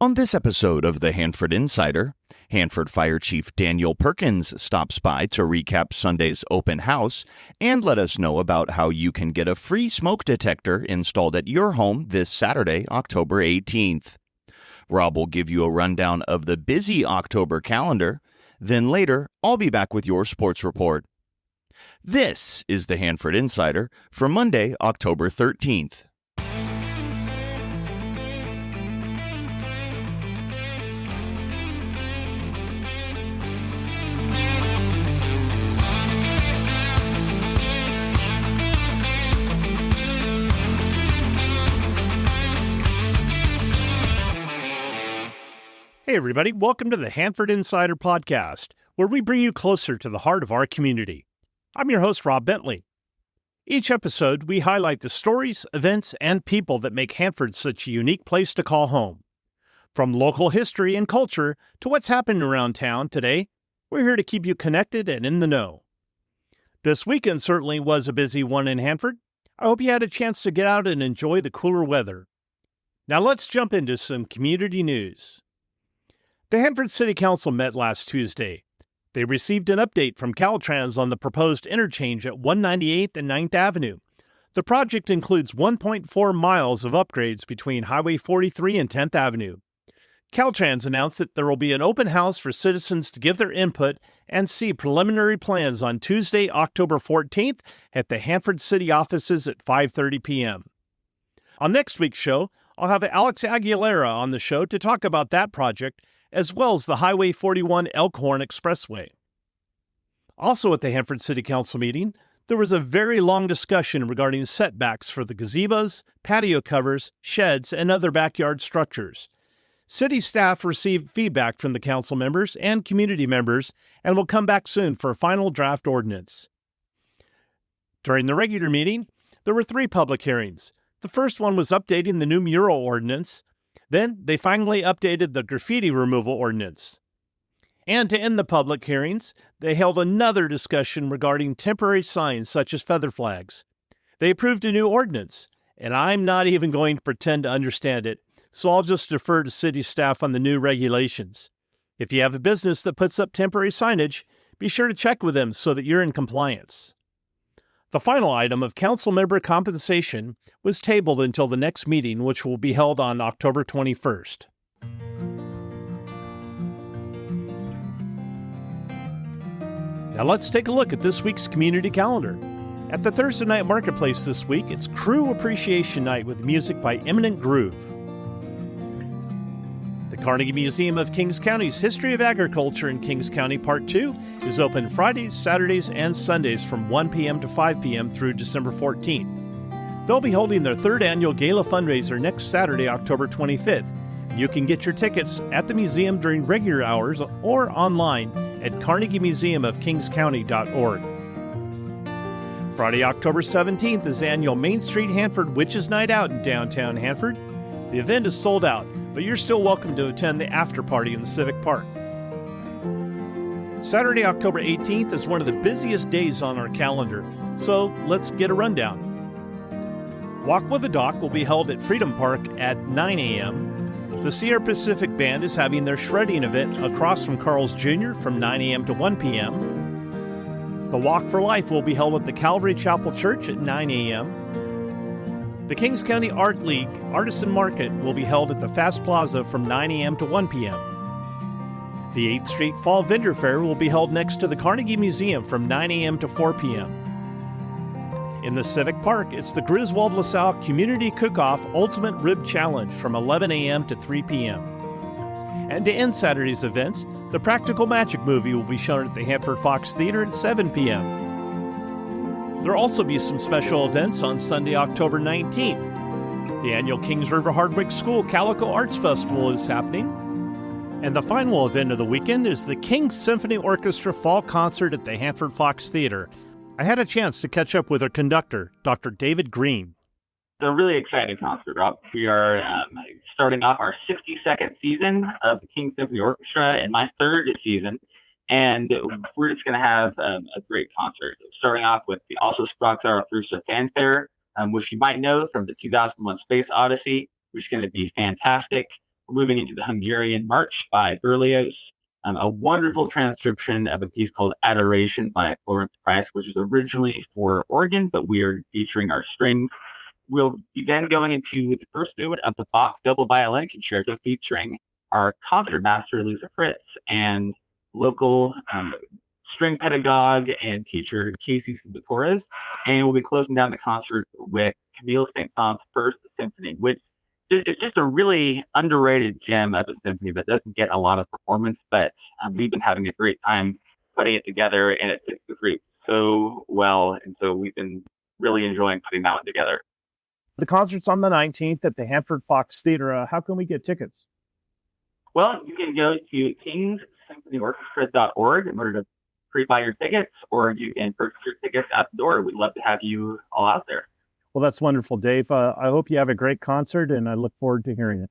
On this episode of the Hanford Insider, Hanford Fire Chief Daniel Perkins stops by to recap Sunday's open house and let us know about how you can get a free smoke detector installed at your home this Saturday, October 18th. Rob will give you a rundown of the busy October calendar. Then later, I'll be back with your sports report. This is the Hanford Insider for Monday, October 13th. Hey everybody, welcome to the Hanford Insider podcast, where we bring you closer to the heart of our community. I'm your host, Rob Bentley. Each episode, we highlight the stories, events, and people that make Hanford such a unique place to call home. From local history and culture to what's happening around town today, we're here to keep you connected and in the know. This weekend certainly was a busy one in Hanford. I hope you had a chance to get out and enjoy the cooler weather. Now let's jump into some community news. The Hanford City Council met last Tuesday. They received an update from Caltrans on the proposed interchange at 198th and 9th Avenue. The project includes 1.4 miles of upgrades between Highway 43 and 10th Avenue. Caltrans announced that there will be an open house for citizens to give their input and see preliminary plans on Tuesday, October 14th at the Hanford City offices at 5:30 p.m. On next week's show, I'll have Alex Aguilera on the show to talk about that project, as well as the Highway 41 Elkhorn Expressway. Also at the Hanford City Council meeting, there was a very long discussion regarding setbacks for the gazebos, patio covers, sheds, and other backyard structures. City staff received feedback from the council members and community members and will come back soon for a final draft ordinance. During the regular meeting, there were 3 public hearings. The first one was updating the new mural ordinance. Then they finally updated the graffiti removal ordinance. And to end the public hearings, they held another discussion regarding temporary signs such as feather flags. They approved a new ordinance, and I'm not even going to pretend to understand it, so I'll just defer to city staff on the new regulations. If you have a business that puts up temporary signage, be sure to check with them so that you're in compliance. The final item of council member compensation was tabled until the next meeting, which will be held on October 21st. Now let's take a look at this week's community calendar. At the Thursday Night Marketplace this week, it's Crew Appreciation Night with music by Eminent Groove. The Carnegie Museum of Kings County's History of Agriculture in Kings County Part 2 is open Fridays, Saturdays, and Sundays from 1 p.m. to 5 p.m. through December 14th. They'll be holding their 3rd annual gala fundraiser next Saturday, October 25th. You can get your tickets at the museum during regular hours or online at carnegiemuseumofkingscounty.org. Friday, October 17th is annual Main Street Hanford Witches Night Out in downtown Hanford. The event is sold out, but you're still welcome to attend the after party in the Civic Park. Saturday, October 18th is one of the busiest days on our calendar, so let's get a rundown. Walk with the Doc will be held at Freedom Park at 9 a.m. The Sierra Pacific Band is having their shredding event across from Carl's Jr. from 9 a.m. to 1 p.m. The Walk for Life will be held at the Calvary Chapel Church at 9 a.m. The Kings County Art League Artisan Market will be held at the Fast Plaza from 9 a.m. to 1 p.m. The 8th Street Fall Vendor Fair will be held next to the Carnegie Museum from 9 a.m. to 4 p.m. In the Civic Park, it's the Griswold LaSalle Community Cook-Off Ultimate Rib Challenge from 11 a.m. to 3 p.m. And to end Saturday's events, the Practical Magic movie will be shown at the Hanford Fox Theater at 7 p.m. There'll also be some special events on Sunday, October 19th. The annual Kings River Hardwick School Calico Arts Festival is happening. And the final event of the weekend is the King's Symphony Orchestra Fall Concert at the Hanford Fox Theater. I had a chance to catch up with their conductor, Dr. David Green. It's a really exciting concert, Rob. We are starting off our 62nd season of the King Symphony Orchestra and my 3rd season. And we're just going to have a great concert. Starting off with the Also Sprach Zarathustra fanfare, which you might know from the 2001 Space Odyssey, which is going to be fantastic. We're moving into the Hungarian March by Berlioz, a wonderful transcription of a piece called Adoration by Florence, which was originally for organ, but we are featuring our strings. We'll be then going into the first movement of the Bach double violin concerto featuring our concert master, Lisa Fritz, and local string pedagogue and teacher, Casey Torres. And we'll be closing down the concert with Camille Saint-Saëns's first symphony, which is just a really underrated gem of a symphony that doesn't get a lot of performance, but we've been having a great time putting it together, and it fits the group so well. And so we've been really enjoying putting that one together. The concert's on the 19th at the Hanford Fox Theater. How can we get tickets? Well, you can go to kingssymphonyorchestra.org in order to pre-buy your tickets, or you can purchase your tickets at the door. We'd love to have you all out there. Well, that's wonderful, Dave. I hope you have a great concert, and I look forward to hearing it.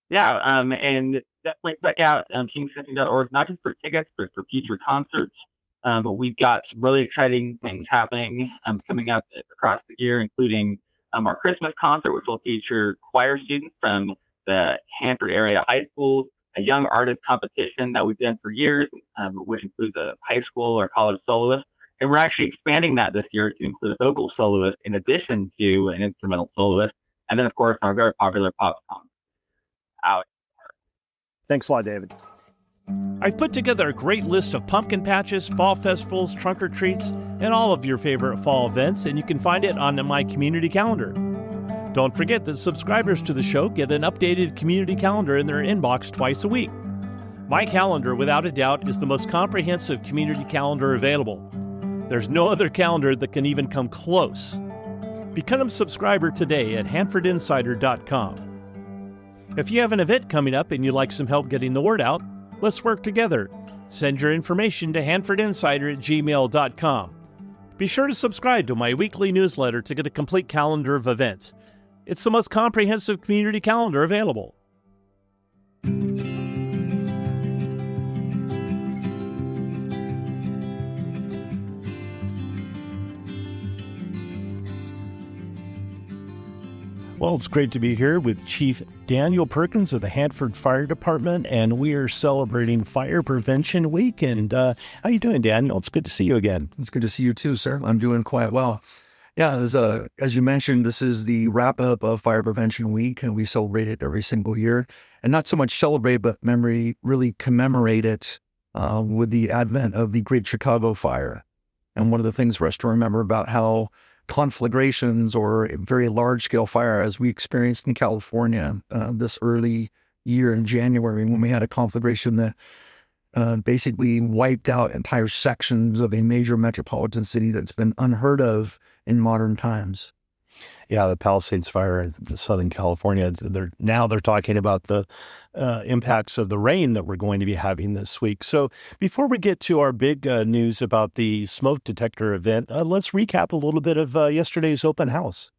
Yeah, and definitely check out kingssymphony.org, not just for tickets, but for future concerts. But we've got some really exciting things happening coming up across the year, including our Christmas concert, which will feature choir students from the Hanford area high schools, a young artist competition that we've done for years, which includes a high school or college soloist. And we're actually expanding that this year to include a vocal soloist in addition to an instrumental soloist. And then, of course, our very popular pop song. Out. Thanks a lot, David. I've put together a great list of pumpkin patches, fall festivals, trunk or treats, and all of your favorite fall events, and you can find it on my community calendar. Don't forget that subscribers to the show get an updated community calendar in their inbox twice a week. My calendar, without a doubt, is the most comprehensive community calendar available. There's no other calendar that can even come close. Become a subscriber today at HanfordInsider.com. If you have an event coming up and you'd like some help getting the word out, let's work together. Send your information to HanfordInsider@gmail.com. Be sure to subscribe to my weekly newsletter to get a complete calendar of events. It's the most comprehensive community calendar available. Well, it's great to be here with Chief Daniel Perkins of the Hanford Fire Department, and we are celebrating Fire Prevention Week. And how you doing, Daniel? It's good to see you again. It's good to see you too, sir. I'm doing quite well. Yeah, as you mentioned, this is the wrap-up of Fire Prevention Week, and we celebrate it every single year. And not so much celebrate, but really commemorate it with the advent of the Great Chicago Fire. And one of the things for us to remember about how conflagrations or very large-scale fire, as we experienced in California this early year in January, when we had a conflagration that basically wiped out entire sections of a major metropolitan city that's been unheard of in modern times. Yeah, the Palisades fire in Southern California, they're talking about the impacts of the rain that we're going to be having this week. So before we get to our big news about the smoke detector event, let's recap a little bit of yesterday's open house.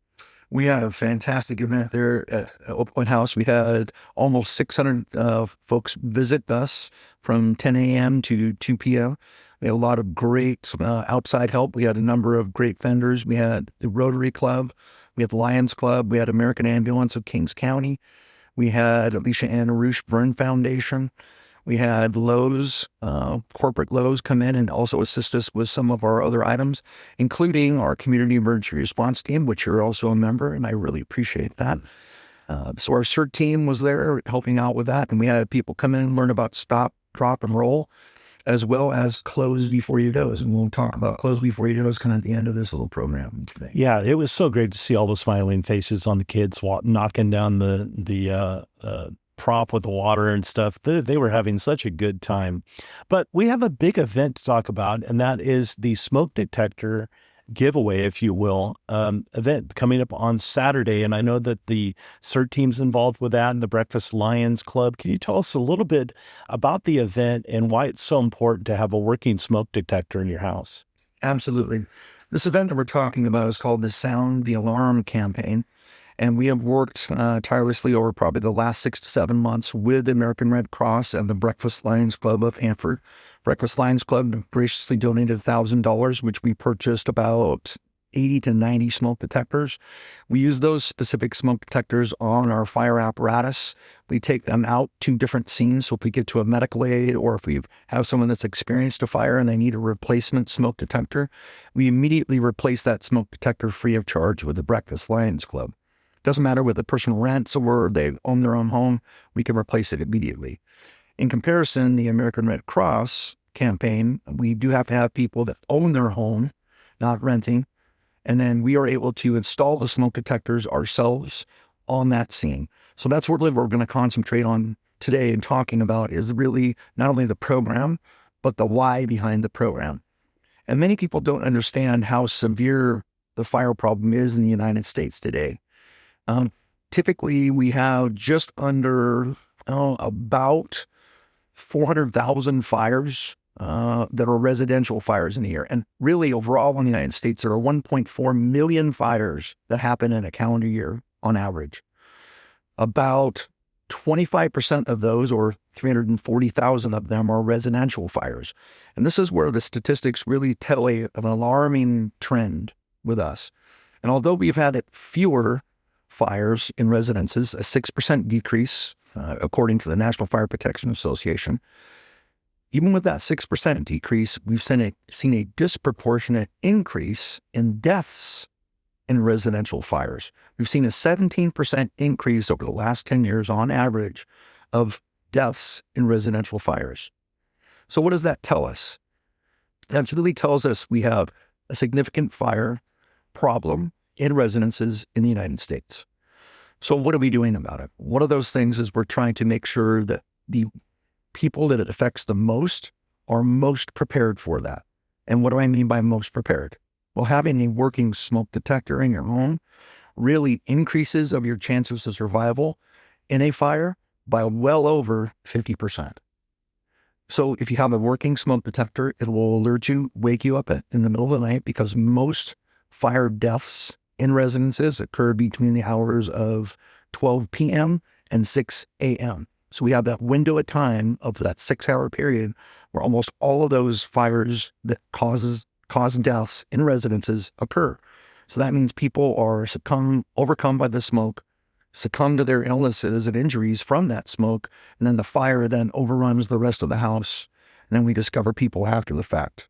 We had a fantastic event there at Open House. We had almost 600 folks visit us from 10 a.m. to 2 p.m. We had a lot of great outside help. We had a number of great vendors. We had the Rotary Club. We had the Lions Club. We had American Ambulance of Kings County. We had Alicia Ann Arush Burn Foundation. We had Lowe's, corporate Lowe's, come in and also assist us with some of our other items, including our Community Emergency Response Team, which you're also a member, and I really appreciate that. So our CERT team was there helping out with that, and we had people come in and learn about stop, drop, and roll, as well as close before you doze. And we'll talk about close before you doze kind of at the end of this little program today. Yeah, it was so great to see all the smiling faces on the kids knocking down the prop with the water and stuff. They were having such a good time. But we have a big event to talk about, and that is the smoke detector giveaway, if you will, event coming up on Saturday. And I know that the CERT team's involved with that and the Breakfast Lions Club. Can you tell us a little bit about the event and why it's so important to have a working smoke detector in your house? Absolutely. This event that we're talking about is called the Sound the Alarm campaign. And we have worked tirelessly over probably the last 6 to 7 months with the American Red Cross and the Breakfast Lions Club of Hanford. Breakfast Lions Club graciously donated $1,000, which we purchased about 80 to 90 smoke detectors. We use those specific smoke detectors on our fire apparatus. We take them out to different scenes. So if we get to a medical aid, or if we have someone that's experienced a fire and they need a replacement smoke detector, we immediately replace that smoke detector free of charge with the Breakfast Lions Club. Doesn't matter whether the person rents or they own their own home, we can replace it immediately. In comparison, the American Red Cross campaign, we do have to have people that own their home, not renting, and then we are able to install the smoke detectors ourselves on that scene. So that's what we're going to concentrate on today and talking about, is really not only the program, but the why behind the program. And many people don't understand how severe the fire problem is in the United States today. Typically, we have just under about 400,000 fires that are residential fires in a year. And really, overall in the United States, there are 1.4 million fires that happen in a calendar year on average. About 25% of those, or 340,000 of them, are residential fires. And this is where the statistics really tell an alarming trend with us. And although we've had fewer fires in residences, a 6% decrease, according to the National Fire Protection Association, even with that 6% decrease, we've seen a disproportionate increase in deaths in residential fires. We've seen a 17% increase over the last 10 years on average of deaths in residential fires. So what does that tell us? That really tells us we have a significant fire problem in residences in the United States. So what are we doing about it? One of those things is we're trying to make sure that the people that it affects the most are most prepared for that. And what do I mean by most prepared? Well, having a working smoke detector in your home really increases of your chances of survival in a fire by well over 50%. So if you have a working smoke detector, it will alert you, wake you up in the middle of the night, because most fire deaths in residences occur between the hours of 12 p.m. and 6 a.m. So we have that window of time of that 6-hour period where almost all of those fires that cause deaths in residences occur. So that means people are overcome by the smoke, succumb to their illnesses and injuries from that smoke, and then the fire then overruns the rest of the house, and then we discover people after the fact.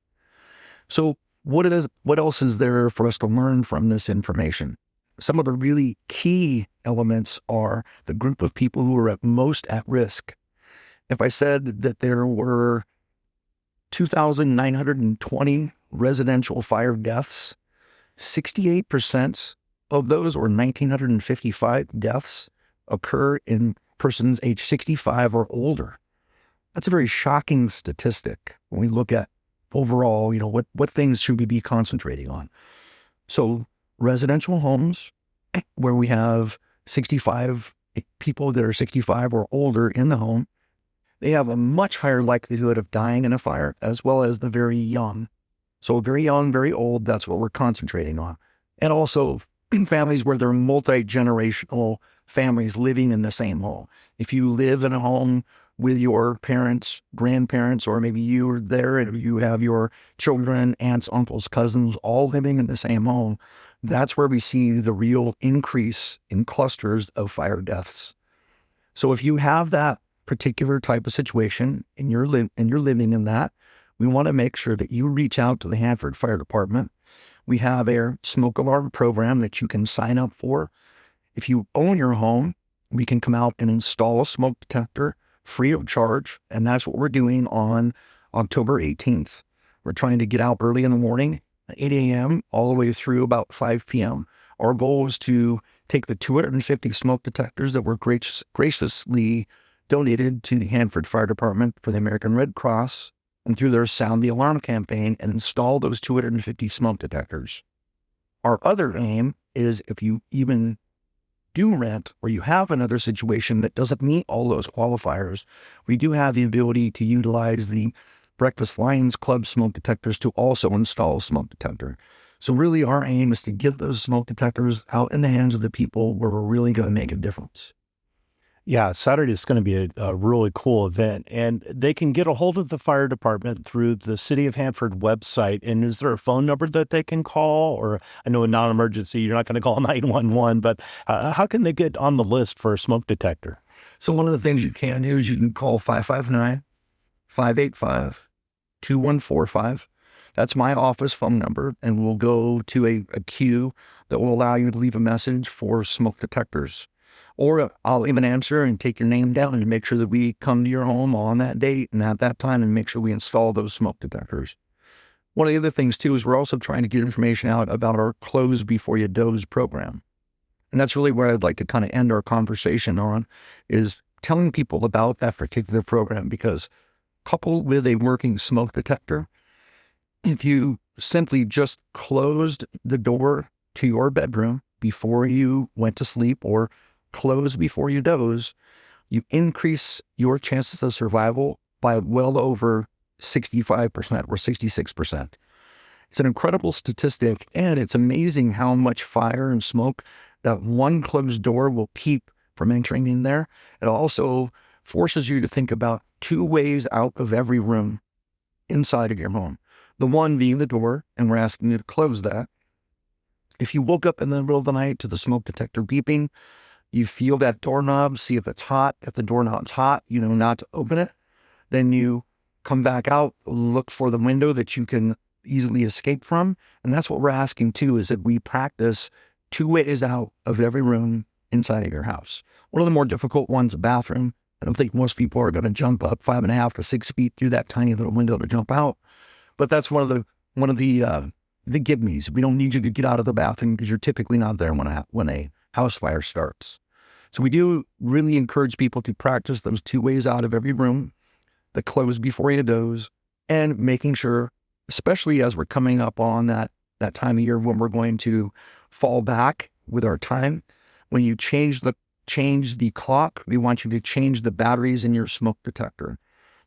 So what else is there for us to learn from this information? Some of the really key elements are the group of people who are most at risk. If I said that there were 2,920 residential fire deaths, 68% of those, or 1,955 deaths, occur in persons age 65 or older. That's a very shocking statistic when we look at overall, what things should we be concentrating on? So residential homes where we have 65 people that are 65 or older in the home, they have a much higher likelihood of dying in a fire, as well as the very young. So very young, very old, that's what we're concentrating on. And also families where there are multi-generational families living in the same home. If you live in a home with your parents, grandparents, or maybe you're there and you have your children, aunts, uncles, cousins, all living in the same home, that's where we see the real increase in clusters of fire deaths. So if you have that particular type of situation and you're living in that, we want to make sure that you reach out to the Hanford Fire Department. We have a smoke alarm program that you can sign up for. If you own your home, we can come out and install a smoke detector free of charge, and that's what we're doing on October 18th. We're trying to get out early in the morning, 8 a.m., all the way through about 5 p.m. Our goal is to take the 250 smoke detectors that were graciously donated to the Hanford Fire Department for the American Red Cross and through their Sound the Alarm campaign, and install those 250 smoke detectors. Our other aim is, if you even do rent or you have another situation that doesn't meet all those qualifiers, we do have the ability to utilize the Breakfast Lions Club smoke detectors to also install a smoke detector. So really our aim is to get those smoke detectors out in the hands of the people where we're really going to make a difference. Yeah, Saturday is going to be a really cool event, and they can get a hold of the fire department through the City of Hanford website. And is there a phone number that they can call? Or I know a non-emergency, you're not going to call 911, but how can they get on the list for a smoke detector? So one of the things you can do is you can call 559-585-2145. That's my office phone number, and we'll go to a queue that will allow you to leave a message for smoke detectors. Or I'll even answer and take your name down and make sure that we come to your home on that date and at that time and make sure we install those smoke detectors. One of the other things, too, is we're also trying to get information out about our Close Before You Doze program. And that's really where I'd like to kind of end our conversation on, is telling people about that particular program, because coupled with a working smoke detector, if you simply just closed the door to your bedroom before you went to sleep or close before you doze, you increase your chances of survival by well over 65% or 66%. It's an incredible statistic, and it's amazing how much fire and smoke that one closed door will keep from entering in there. It also forces you to think about 2 ways out of every room inside of your home. The one being the door, and we're asking you to close that. If you woke up in the middle of the night to the smoke detector beeping, you feel that doorknob, see if it's hot. If the doorknob's hot, you know not to open it. Then you come back out, look for the window that you can easily escape from. And that's what we're asking too, is that we practice 2 ways out of every room inside of your house. One of the more difficult ones, a bathroom. I don't think most people are going to jump up 5.5 to 6 feet through that tiny little window to jump out. But that's one of the give-me's. We don't need you to get out of the bathroom because you're typically not there when a house fire starts. So we do really encourage people to practice those 2 ways out of every room, the close before you doze, and making sure, especially as we're coming up on that time of year when we're going to fall back with our time, when you change the clock, we want you to change the batteries in your smoke detector.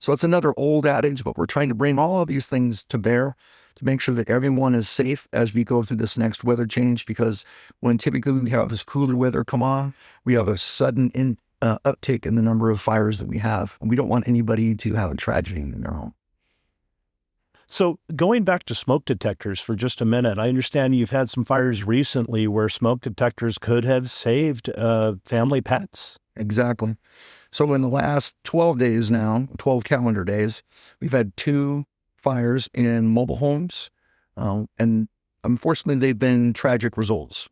So it's another old adage, but we're trying to bring all of these things to bear to make sure that everyone is safe as we go through this next weather change, because when typically we have this cooler weather come on, we have a sudden uptick in the number of fires that we have. And we don't want anybody to have a tragedy in their home. So going back to smoke detectors for just a minute, I understand you've had some fires recently where smoke detectors could have saved family pets. Exactly. So in the last 12 days now, 12 calendar days, we've had 2 fires in mobile homes. And unfortunately, they've been tragic results.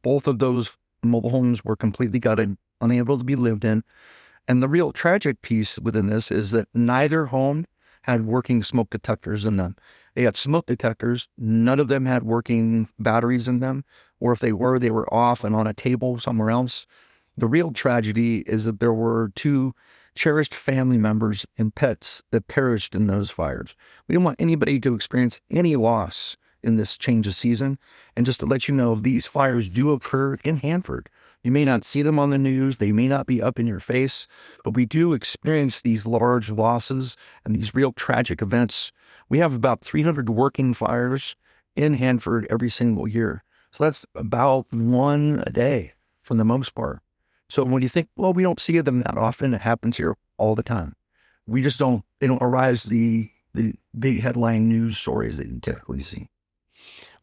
Both of those mobile homes were completely gutted, unable to be lived in. And the real tragic piece within this is that neither home had working smoke detectors in them. They had smoke detectors. None of them had working batteries in them. Or if they were off and on a table somewhere else. The real tragedy is that there were 2 cherished family members and pets that perished in those fires. We don't want anybody to experience any loss in this change of season. And just to let you know, these fires do occur in Hanford. You may not see them on the news. They may not be up in your face, but we do experience these large losses and these real tragic events. We have about 300 working fires in Hanford every single year. So that's about 1 a day for the most part. So when you think, well, we don't see them that often, it happens here all the time. They don't arise the big headline news stories that you typically see.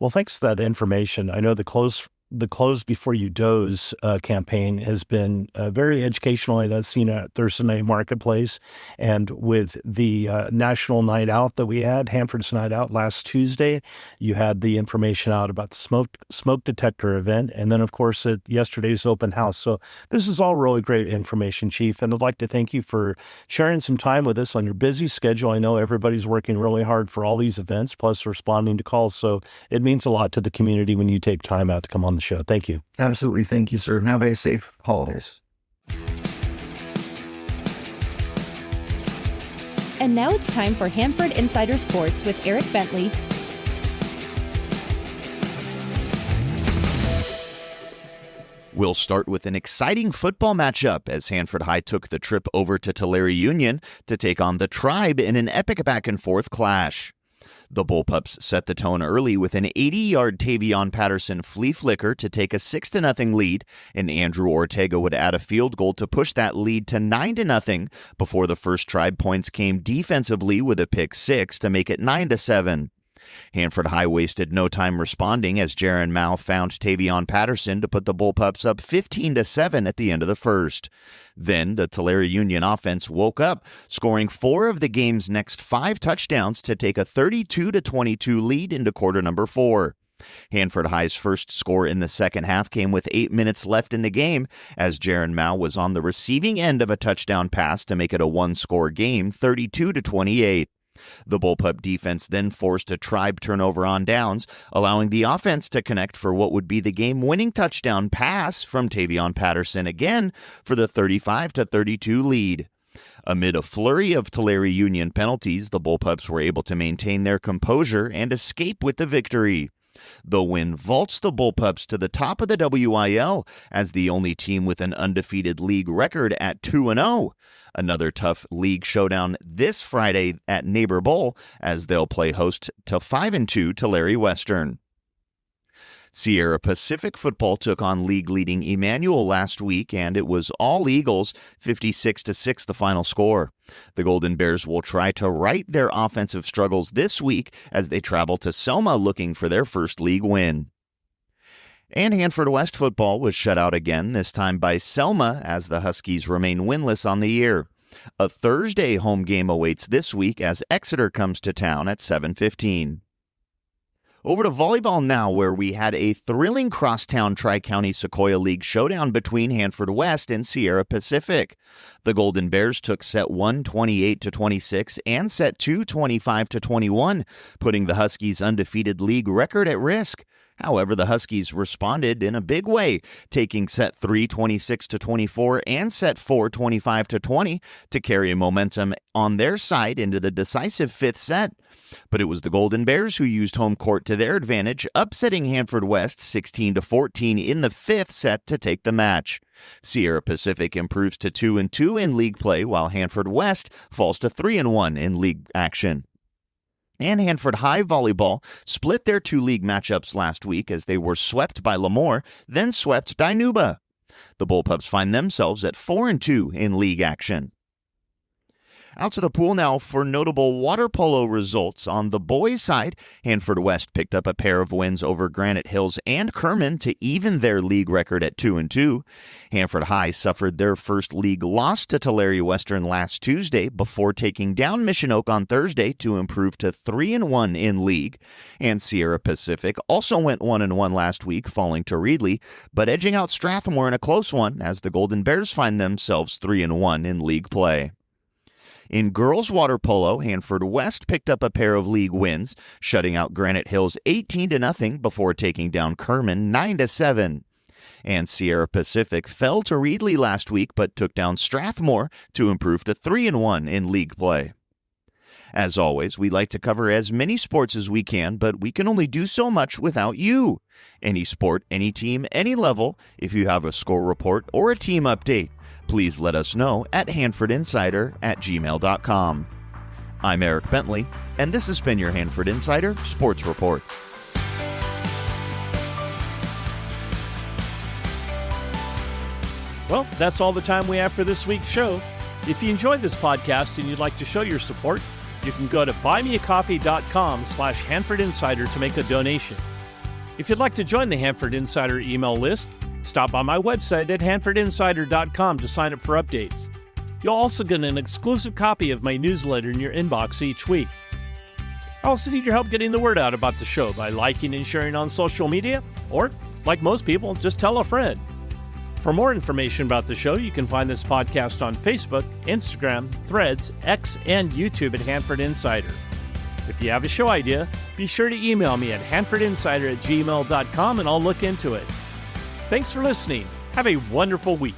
Well, thanks for that information. I know the Close Before You Doze campaign has been very educational. I've seen at Thursday Night Marketplace, and with the National Night Out that we had, Hanford's Night Out last Tuesday, you had the information out about the smoke detector event, and then, of course, at yesterday's open house. So this is all really great information, Chief, and I'd like to thank you for sharing some time with us on your busy schedule. I know everybody's working really hard for all these events, plus responding to calls, so it means a lot to the community when you take time out to come on the show. Thank you. Absolutely. Thank you, sir. Have a safe holidays. And now it's time for Hanford Insider Sports with Eric Bentley. We'll start with an exciting football matchup as Hanford High took the trip over to Tulare Union to take on the Tribe in an epic back-and-forth clash. The Bullpups set the tone early with an 80-yard Tavion Patterson flea flicker to take a 6-0 lead, and Andrew Ortega would add a field goal to push that lead to 9-0 before the first Tribe points came defensively with a pick six to make it 9-7. Hanford High wasted no time responding as Jaron Mao found Tavion Patterson to put the Bullpups up 15-7 at the end of the first. Then the Tulare Union offense woke up, scoring 4 of the game's next 5 touchdowns to take a 32-22 lead into quarter number 4. Hanford High's first score in the second half came with 8 minutes left in the game as Jaron Mao was on the receiving end of a touchdown pass to make it a one-score game, 32-28. The Bullpup defense then forced a Tribe turnover on downs, allowing the offense to connect for what would be the game-winning touchdown pass from Tavion Patterson again for the 35-32 lead. Amid a flurry of Tulare Union penalties, the Bullpups were able to maintain their composure and escape with the victory. The win vaults the Bullpups to the top of the WIL as the only team with an undefeated league record at 2-0. Another tough league showdown this Friday at Neighbor Bowl as they'll play host to 5-2 Tulare Western. Sierra Pacific football took on league-leading Emmanuel last week, and it was all Eagles, 56-6 the final score. The Golden Bears will try to right their offensive struggles this week as they travel to Selma looking for their first league win. And Hanford West football was shut out again, this time by Selma, as the Huskies remain winless on the year. A Thursday home game awaits this week as Exeter comes to town at 7:15. Over to volleyball now, where we had a thrilling crosstown Tri-County Sequoia League showdown between Hanford West and Sierra Pacific. The Golden Bears took set 1 28-26 and set 2 25-21, putting the Huskies' undefeated league record at risk. However, the Huskies responded in a big way, taking set 3 26-24 and set 4 25-20 to carry momentum on their side into the decisive fifth set. But it was the Golden Bears who used home court to their advantage, upsetting Hanford West 16-14 in the fifth set to take the match. Sierra Pacific improves to 2-2 in league play, while Hanford West falls to 3-1 in league action. And Hanford High Volleyball split their 2 league matchups last week as they were swept by Lemoore, then swept Dinuba. The Bullpups find themselves at 4-2 in league action. Out to the pool now for notable water polo results. On the boys' side, Hanford West picked up a pair of wins over Granite Hills and Kerman to even their league record at 2-2. Hanford High suffered their first league loss to Tulare Western last Tuesday before taking down Mission Oak on Thursday to improve to 3-1 in league. And Sierra Pacific also went 1-1 last week, falling to Reedley, but edging out Strathmore in a close one as the Golden Bears find themselves 3-1 in league play. In girls water polo, Hanford West picked up a pair of league wins, shutting out Granite Hills 18-0 before taking down Kerman 9-7. And Sierra Pacific fell to Reedley last week but took down Strathmore to improve to 3-1 in league play. As always, we like to cover as many sports as we can, but we can only do so much without you. Any sport, any team, any level, if you have a score report or a team update, please let us know at hanfordinsider@gmail.com. I'm Eric Bentley, and this has been your Hanford Insider Sports Report. Well, that's all the time we have for this week's show. If you enjoyed this podcast and you'd like to show your support, you can go to buymeacoffee.com/Hanford Insider to make a donation. If you'd like to join the Hanford Insider email list, stop by my website at hanfordinsider.com to sign up for updates. You'll also get an exclusive copy of my newsletter in your inbox each week. I also need your help getting the word out about the show by liking and sharing on social media, or, like most people, just tell a friend. For more information about the show, you can find this podcast on Facebook, Instagram, Threads, X, and YouTube at Hanford Insider. If you have a show idea, be sure to email me at hanfordinsider@gmail.com and I'll look into it. Thanks for listening. Have a wonderful week.